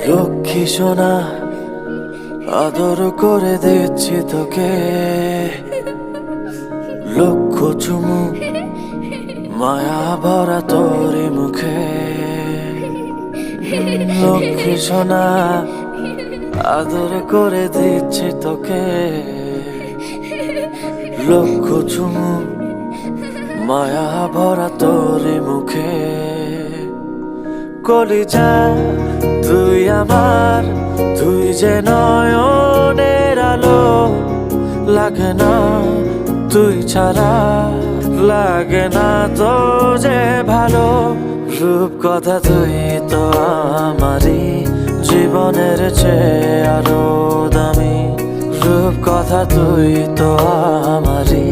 লক্ষ্মী সোনা আদর করে দিচ্ছি তোকে, লক্ষ চুমু মায়া ভরা তোরি মুখে। লক্ষ্মী সোনা আদর করে দিচ্ছি তোকে, লক্ষ চুমু মায়া ভরা তোরি মুখে। কলিজা তুই আমার, তুই যে নয়নের আলো, লাগে না তুই ছাড়া, লাগে না তো যে ভালো। রূপ কথা তুই তো আমারই জীবনের চেয়ে আরো দামি, রূপ কথা তুই তো আমারই